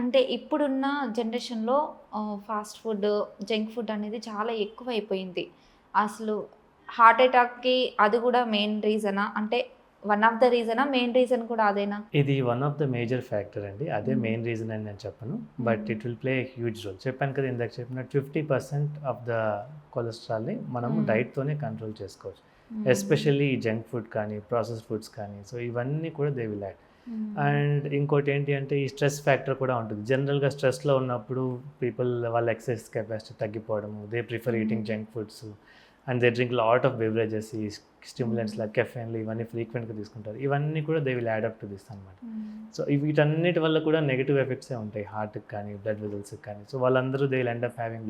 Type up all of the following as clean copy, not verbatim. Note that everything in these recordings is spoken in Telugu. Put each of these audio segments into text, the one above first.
అంటే ఇప్పుడున్న జనరేషన్‌లో ఫాస్ట్ ఫుడ్, జంక్ ఫుడ్ అనేది చాలా ఎక్కువైపోయింది. అసలు హార్ట్ అటాక్‌కి అది గూడా మెయిన్ రీజనా? అంటే వన్ ఆఫ్ ద రీజనా? మెయిన్ రీజన్ కూడా అదేనా? ఇది one of the major factor అండి. అదే హ్మ్. మెయిన్ రీజన్ అని నేను చెప్పను. But hmm. It will play a huge role. చెప్పాను కదా! ఇందాక చెప్పినట్టు 50% ఆఫ్ ద కొలెస్ట్రాల్‌ని మనము హ్మ్. డైట్‌తోనే కంట్రోల్ చేసుకోవచ్చు. హ్మ్. ఎస్పెషల్లీ ఈ జంక్ ఫుడ్ కానీ, ప్రాసెస్డ్ ఫుడ్స్ కానీ, సో ఇవన్నీ కూడా దే విల్ యాడ్. హ్మ్. అండ్ ఇంకోటేంటి అంటే ఈ స్ట్రెస్ ఫ్యాక్టర్ కూడా ఉంటుంది. జనరల్‌గా స్ట్రెస్‌లో ఉన్నప్పుడు పీపుల్ వాళ్ళ ఎక్సర్సైజ్ కెపాసిటీ తగ్గిపోవడము, they prefer eating hmm. Junk foods and they drink lot of beverages ఈ స్టిమ్యులెంట్స్ హ్మ్. లైక్ కెఫెన్‌లు ఇవన్నీ ఫ్రీక్వెంట్‌గా తీసుకుంటారు. ఇవన్నీ కూడా they will add up to this అనమాట. హ్మ్. సో వీటన్నిటి వల్ల కూడా నెగెటివ్ ఎఫెక్ట్సే ఉంటాయి. హార్ట్‌కి కానీ, బ్లడ్ వెసల్స్‌కి కానీ. సో వాళ్ళందరూ they will end up having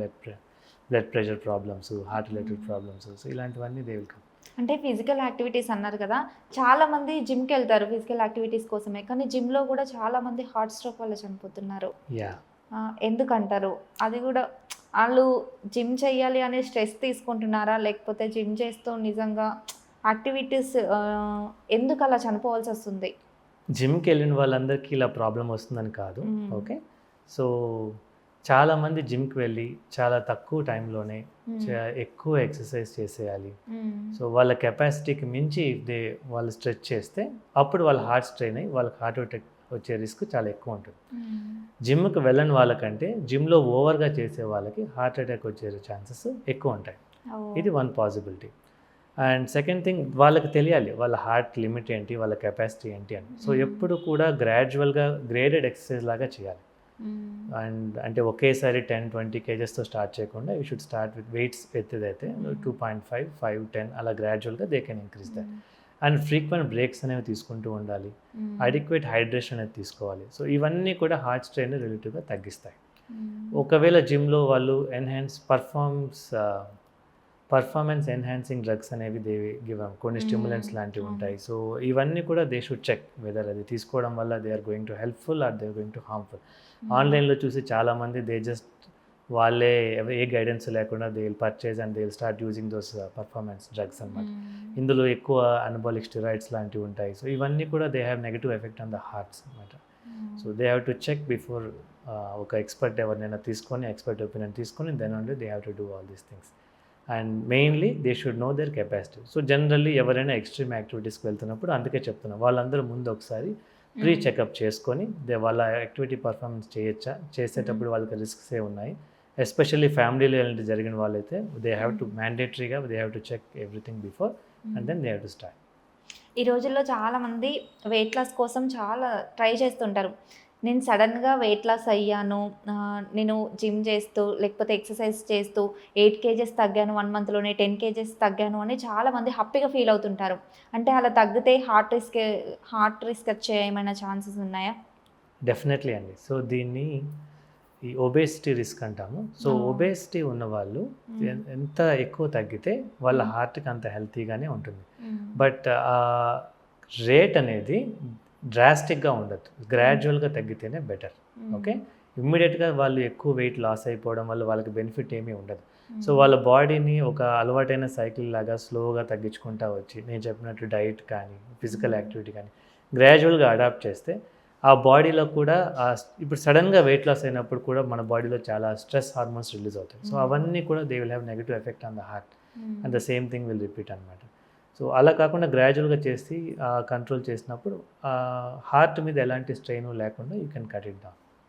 blood pressure problems, heart related హ్మ్. ప్రాబ్లమ్స్. సో ఇలాంటివన్నీ దే విల్ కమ్. అంటే ఫిజికల్ యాక్టివిటీస్ అన్నారు కదా! చాలామంది జిమ్‌కెళ్తారు ఫిజికల్ యాక్టివిటీస్ కోసమే. కానీ జిమ్‌లో గూడా చాలామంది హార్ట్ స్ట్రోక్ వల్ల చనిపోతున్నారు. యాహ్! ఎందుకంటారు? అది గూడా ఆళ్ళు జిమ్ చెయ్యాలి అనే స్ట్రెస్ తీసుకుంటున్నారా? లేకపోతే జిమ్ చేస్తూ నిజంగా యాక్టివిటీస్ ఎందుకలా చనిపోవాల్సొస్తుంది? జిమ్‌కెళ్ళిన వాళ్ళందరికీ ఇలా ప్రాబ్లమ్ వస్తుందని కాదు. హ్మ్. ఓకే. సో, చాలామంది జిమ్‌కి వెళ్ళి చాలా తక్కువ టైంలోనే హ్మ్. ఎక్కువ ఎక్సర్సైజ్ చేసేయాలి. హ్మ్. సో, వాళ్ళ కెపాసిటీకి మించి వాళ్ళు స్ట్రెచ్ చేస్తే అప్పుడు వాళ్ళ హార్ట్ స్ట్రెయిన్ అయ్యి వాళ్ళకి హార్ట్ అటాక్ వచ్చే రిస్క్ చాలా ఎక్కువుంటుంది. హ్మ్. జిమ్‌కి వెళ్ళని వాళ్ళకంటే జిమ్‌లో ఓవర్‌గా చేసే వాళ్ళకి హార్ట్ అటాక్ వచ్చే ఛాన్సెస్ ఎక్కువుంటాయి. ఓహ్! ఇది one possibility. And second thing వాళ్ళకి తెలియాలి. వాళ్ళ హార్ట్ లిమిట్ ఏంటి? వాళ్ళ కెపాసిటీ ఏంటి అని. సో, హ్మ్. ఎప్పుడు కూడా గ్రాడ్యువల్‌గా గ్రేడెడ్ ఎక్సర్‌సైజ్ లాగా చేయాలి. హ్మ్. అండ్ అంటే ఒకేసారి 10, 20 కేజెస్‌తో స్టార్ట్ చేయకుండా you should start with weights ఎత్తేదైతే హ్మ్. 2.5, 5, 10 అలా గ్రాడ్యువల్‌గా they can increase that. Hmm. And frequent breaks అనేవి తీసుకుంటూ ఉండాలి. హ్మ్. అడిక్వేట్ హైడ్రేషన్ అనేది తీసుకోవాలి. సో, ఇవన్నీ కూడా హార్ట్ స్ట్రెయిన్‌ని రిలేటివ్‌గా తగ్గిస్తాయి. హ్మ్. ఒకవేళ జిమ్‌లో వాళ్ళు పర్ఫార్మెన్స్ ఎన్హాన్సింగ్ డ్రగ్స్ అనేవి దే గివ్ కొన్ని హ్మ్. స్టిమ్యులెంట్స్ లాంటివి అవును. ఉంటాయి. సో, ఇవన్నీ కూడా దే షుడ్ చెక్ వెదర్ అది తీసుకోవడం వల్ల they are going to helpful or they are going to harmful. Hmm. ఆన్‌లైన్‌లో చూసి చాలామంది దే జస్ట్ వాళ్ళే ఏ గైడెన్స్ లేకుండా they will purchase and they will start using those performance drugs అనమాట. హ్మ్. ఇందులో ఎక్కువ అనబాలిక్ స్టెరాయిడ్స్ లాంటివి ఉంటాయి. సో, ఇవన్నీ కూడా they have negative effect on the hearts అనమాట. So, hmm. They have to check before ఒక ఎక్స్‌పర్ట్ ఎవరినైనా తీసుకొని ఎక్స్‌పర్ట్ ఒపీనియన్ తీసుకొని then only they have to do all these things. And mainly they should know their capacity. So, generally ఎవరైనా ఎక్స్‌ట్రీమ్ యాక్టివిటీస్‌కి వెళ్తున్నప్పుడు అందుకే చెప్తున్నా. వాళ్ళందరూ ముందు ఒకసారి ప్రీ హ్మ్. చెకప్ చేసుకొని వాళ్ళ యాక్టివిటీ పర్ఫార్మెన్స్ చేయొచ్చా? హ్మ్. చేసేటప్పుడు వాళ్ళకి రిస్క్స్ ఉన్నాయి. ఎస్పెషల్లీ ఫ్యామిలీలో ఇలాంటివి జరిగిన వాళ్ళైతే దే హావ్ టు హ్మ్. మ్యాండేటరీగా they have to check everything before and hmm. Then they have to start. ఈ రోజుల్లో చాలామంది వెయిట్ లాస్ కోసం చాలా ట్రై చేస్తుంటారు. నేను సడెన్‌గా వెయిట్ లాస్ అయ్యాను. నేను జిమ్ చేస్తూ, లేకపోతే ఎక్సర్సైజ్ చేస్తూ 8 కేజెస్ తగ్గాను 1 మంత్‌లోనే 10 కేజెస్ తగ్గాను అని చాలామంది హ్యాపీగా ఫీల్ అవుతుంటారు. అంటే అలా తగ్గితే హార్ట్ రిస్క్ వచ్చే ఏమైనా ఛాన్సెస్ ఉన్నాయా? డెఫినెట్‌లీ అండి. సో, దీన్ని ఈ ఒబేసిటీ రిస్క్ అంటాము. సో, ఓహ్! ఒబేసిటీ ఉన్నవాళ్ళు హ్మ్. ఎంత ఎక్కువ తగ్గితే వాళ్ళ హ్మ్. హార్ట్‌కి అంత హెల్తీగానే ఉంటుంది. హ్మ్. బట్ రేట్ అనేది డ్రాస్టిక్‌గా ఉండదు. హ్మ్. గ్రాడ్యువల్‌గా తగ్గితేనే బెటర్. ఓకే. హ్మ్. ఇమ్మీడియేట్‌గా వాళ్ళు ఎక్కువ వెయిట్ లాస్ అయిపోవడం వల్ల వాళ్ళకి బెనిఫిట్ ఏమీ ఉండదు. సో, హ్మ్. వాళ్ళ బాడీని ఒక అలవాటైన సైకిల్ లాగా స్లోగా తగ్గించుకుంటా వచ్చి నేను చెప్పినట్టు డైట్ కానీ, ఫిజికల్ హ్మ్. యాక్టివిటీ కానీ గ్రాడ్యువల్‌గా అడాప్ట్ చేస్తే ఆ బాడీలో కూడా ఇప్పుడు సడెన్‌గా వెయిట్ లాస్ అయినప్పుడు కూడా మన బాడీలో చాలా స్ట్రెస్ హార్మోన్స్ రిలీజ్ అవుతాయి. So, hmm. అవన్నీ కూడా they will have negative effect on the heart hmm. And the same thing will repeat అనమాట. సో, అలా కాకుండా గ్రాడ్యువల్‌గా చేసి కంట్రోల్ చేసినప్పుడు హార్ట్ మీద ఎలాంటి స్ట్రెయిన్ లేకుండా you can cut it down.